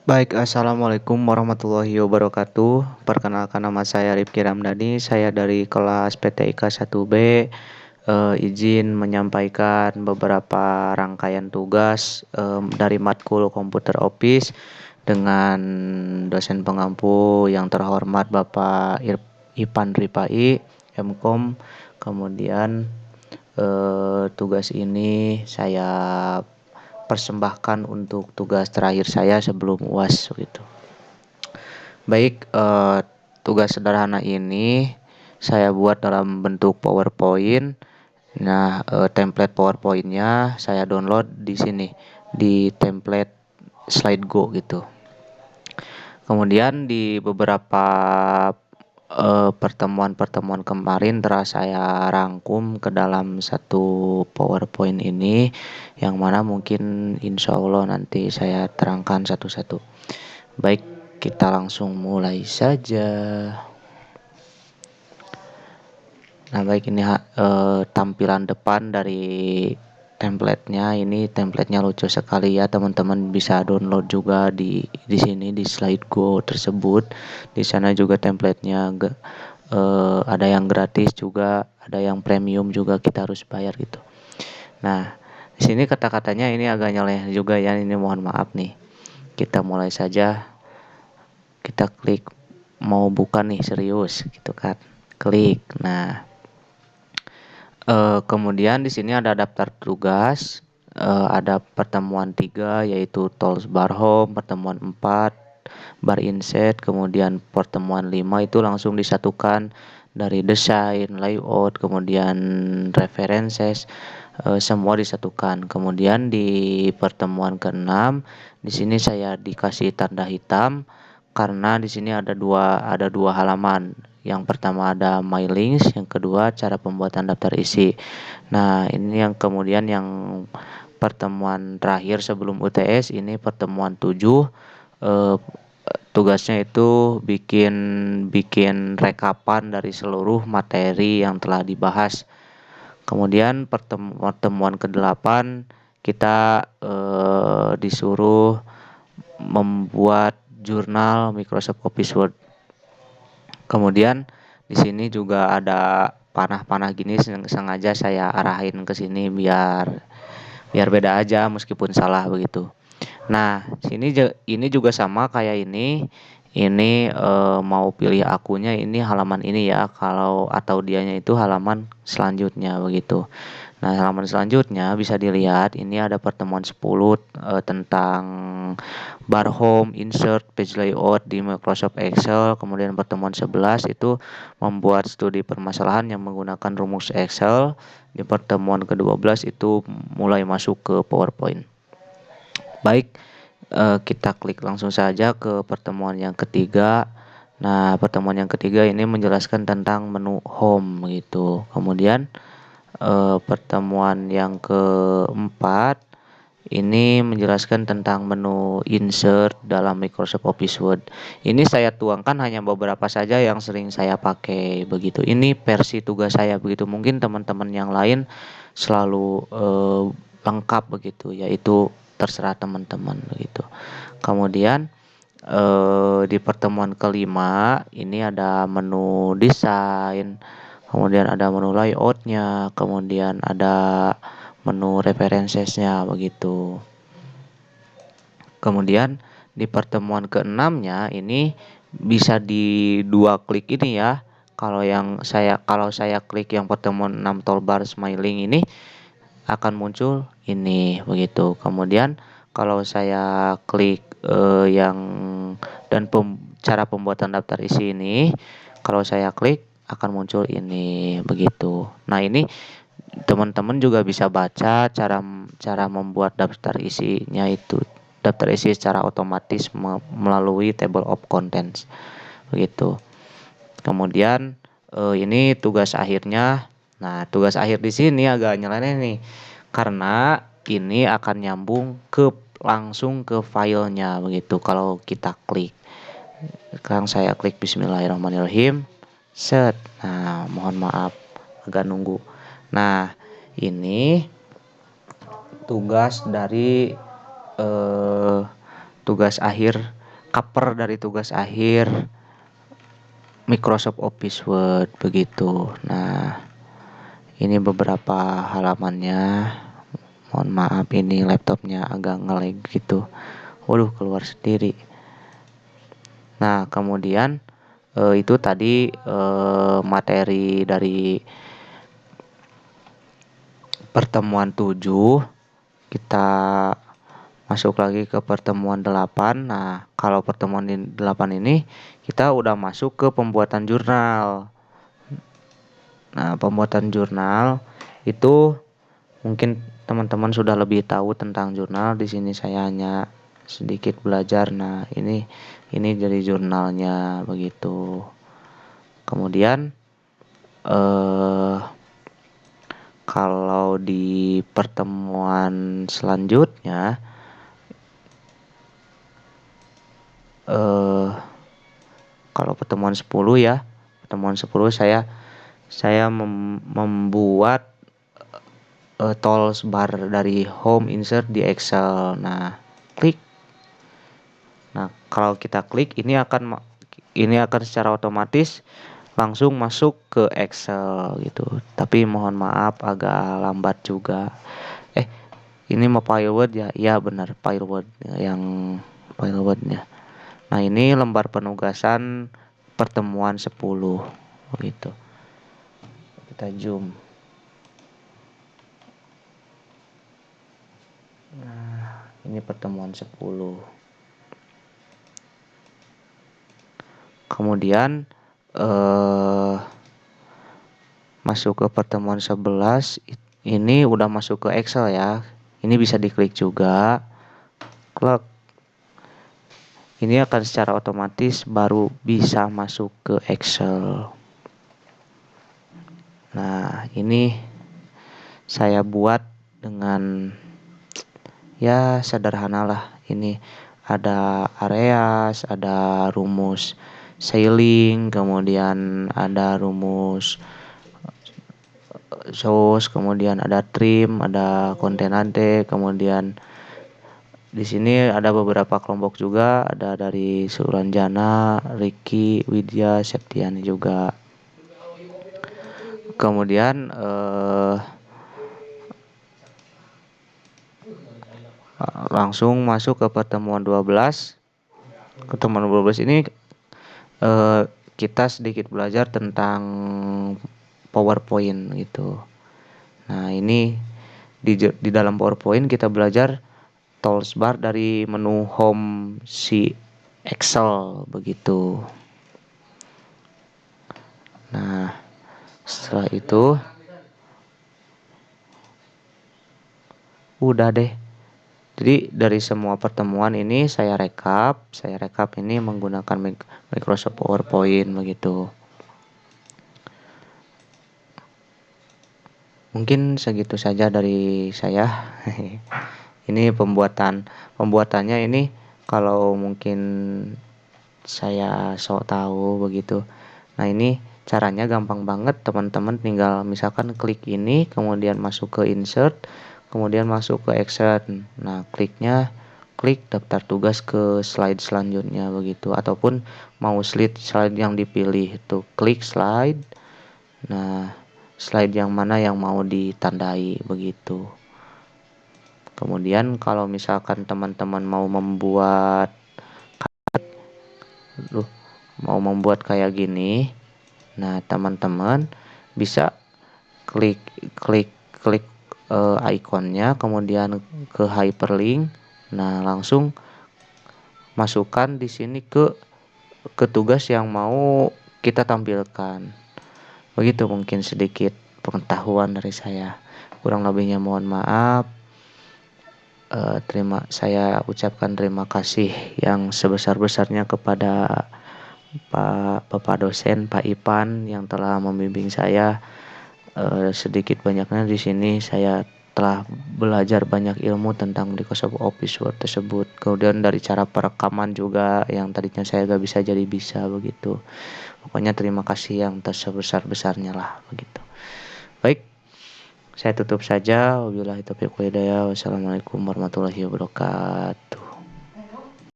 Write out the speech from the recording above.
Baik, assalamualaikum warahmatullahi wabarakatuh. Perkenalkan nama saya Rifki Ramdhani. Saya dari kelas PTIK 1B. Izin menyampaikan beberapa rangkaian tugas dari matkul Komputer Office dengan dosen pengampu yang terhormat Bapak Ipan Ripai, Mkom. Kemudian tugas ini saya persembahkan untuk tugas terakhir saya sebelum UAS gitu. Baik, tugas sederhana ini saya buat dalam bentuk PowerPoint. Nah, template PowerPoint-nya saya download di sini di template SlideGo gitu. Kemudian di beberapa pertemuan-pertemuan kemarin telah saya rangkum ke dalam satu PowerPoint ini, yang mana mungkin insya Allah nanti saya terangkan satu-satu. Baik, kita langsung mulai saja. Nah, baik, ini tampilan depan dari templatenya. Ini templatenya lucu sekali ya, teman-teman bisa download juga di sini di SlideGo tersebut. Di sana juga templatenya ada yang gratis juga, ada yang premium juga, kita harus bayar gitu. Nah, di sini kata-katanya ini agak nyeleh juga ya, ini mohon maaf nih. Kita mulai saja. Kita klik mau buka nih serius gitu kan. Klik. Nah, kemudian di sini ada daftar tugas, ada pertemuan 3 yaitu tools bar home, pertemuan 4 bar inset, kemudian pertemuan 5 itu langsung disatukan dari desain, layout, kemudian references, semua disatukan. Kemudian di pertemuan ke-6 di sini saya dikasih tanda hitam karena di sini ada dua halaman. Yang pertama ada my links, yang kedua cara pembuatan daftar isi. Nah, ini yang kemudian yang pertemuan terakhir sebelum UTS, ini pertemuan 7, tugasnya itu bikin rekapan dari seluruh materi yang telah dibahas. Kemudian pertemuan ke-8 kita disuruh membuat jurnal Microsoft Office Word. Kemudian di sini juga ada panah-panah gini, sengaja saya arahin ke sini biar beda aja meskipun salah begitu. Nah, ini juga sama kayak ini. Ini mau pilih akunnya ini halaman ini ya, kalau atau dianya itu halaman selanjutnya begitu. Nah, halaman selanjutnya bisa dilihat ini ada pertemuan 10 tentang bar home, insert, page layout di Microsoft Excel. Kemudian pertemuan 11 itu membuat studi permasalahan yang menggunakan rumus Excel. Di pertemuan ke-12 itu mulai masuk ke PowerPoint. Baik, kita klik langsung saja ke pertemuan yang ketiga. Nah, pertemuan yang ketiga ini menjelaskan tentang menu home gitu. Kemudian pertemuan yang keempat ini menjelaskan tentang menu insert dalam Microsoft Office Word. Ini saya tuangkan hanya beberapa saja yang sering saya pakai begitu. Ini versi tugas saya begitu. Mungkin teman-teman yang lain selalu lengkap begitu, yaitu terserah teman-teman begitu. Kemudian di pertemuan kelima ini ada menu desain, kemudian ada menu layoutnya, kemudian ada menu referensinya begitu. Kemudian di pertemuan ke-6-nya ini bisa di dua klik ini ya. Kalau saya klik yang pertemuan 6 toolbar smiling ini akan muncul ini begitu. Kemudian kalau saya klik yang dan cara pembuatan daftar isi ini, kalau saya klik akan muncul ini begitu. Nah, ini teman-teman juga bisa baca cara membuat daftar isinya itu. Daftar isi secara otomatis melalui table of contents begitu. Kemudian ini tugas akhirnya. Nah, tugas akhir di sini agak nyeleneh nih, karena ini akan nyambung langsung ke filenya begitu. Kalau kita klik, sekarang saya klik Bismillahirrahmanirrahim, set. Nah, mohon maaf agak nunggu. Nah, ini tugas dari tugas akhir cover dari tugas akhir Microsoft Office Word begitu. Nah, ini beberapa halamannya. Mohon maaf ini laptopnya agak nge-lag gitu. Waduh, keluar sendiri. Nah, kemudian itu tadi materi dari pertemuan 7. Kita masuk lagi ke pertemuan 8. Nah, kalau pertemuan 8 ini kita udah masuk ke pembuatan jurnal. Nah, pembuatan jurnal itu mungkin teman-teman sudah lebih tahu tentang jurnal. Di sini saya hanya sedikit belajar. Nah, ini dari jurnalnya begitu. Kemudian kalau di pertemuan selanjutnya kalau pertemuan 10 ya. Pertemuan 10 saya membuat tools bar dari home insert di Excel. Nah, klik. Nah, kalau kita klik ini akan secara otomatis langsung masuk ke Excel gitu. Tapi mohon maaf agak lambat juga. Ini mau file Word ya? Ya benar, file Word yang file Word-nya. Nah, ini lembar penugasan pertemuan 10 begitu. Kita zoom. Nah, ini pertemuan 10. Kemudian masuk ke pertemuan 11. Ini udah masuk ke Excel ya. Ini bisa diklik juga. Klik. Ini akan secara otomatis baru bisa masuk ke Excel. Nah, ini saya buat dengan ya sederhana lah. Ini ada areas, ada rumus sailing, kemudian ada rumus source, kemudian ada trim, ada kontenante, kemudian di sini ada beberapa kelompok juga, ada dari Suranjana, Ricky, Widya, Septiani juga. Kemudian langsung masuk ke pertemuan 12. Pertemuan 12 ini kita sedikit belajar tentang PowerPoint gitu. Nah, ini di dalam PowerPoint kita belajar tools bar dari menu home si Excel begitu. Nah, setelah itu udah deh. Jadi dari semua pertemuan ini saya rekap ini menggunakan Microsoft PowerPoint begitu. Mungkin segitu saja dari saya. Ini pembuatannya ini kalau mungkin saya sok tahu begitu. Nah, ini caranya gampang banget, teman-teman tinggal misalkan klik ini, kemudian masuk ke insert, kemudian masuk ke Excel. Nah, klik daftar tugas ke slide selanjutnya begitu, ataupun mau slide yang dipilih itu klik slide. Nah, slide yang mana yang mau ditandai begitu. Kemudian kalau misalkan teman-teman mau membuat kayak gini, nah teman-teman bisa klik ikonnya, kemudian ke hyperlink. Nah, langsung masukkan di sini ke tugas yang mau kita tampilkan. Begitu mungkin sedikit pengetahuan dari saya. Kurang lebihnya mohon maaf. Saya ucapkan terima kasih yang sebesar-besarnya kepada Bapak dosen Pak Ipan yang telah membimbing saya. Sedikit banyaknya di sini saya telah belajar banyak ilmu tentang Microsoft Office Word tersebut. Kemudian dari cara perekaman juga yang tadinya saya gak bisa jadi bisa begitu. Pokoknya terima kasih yang tersebesar-besarnya lah begitu. Baik, saya tutup saja. Wabillahi taufiq wal hidayah. Wassalamualaikum warahmatullahi wabarakatuh.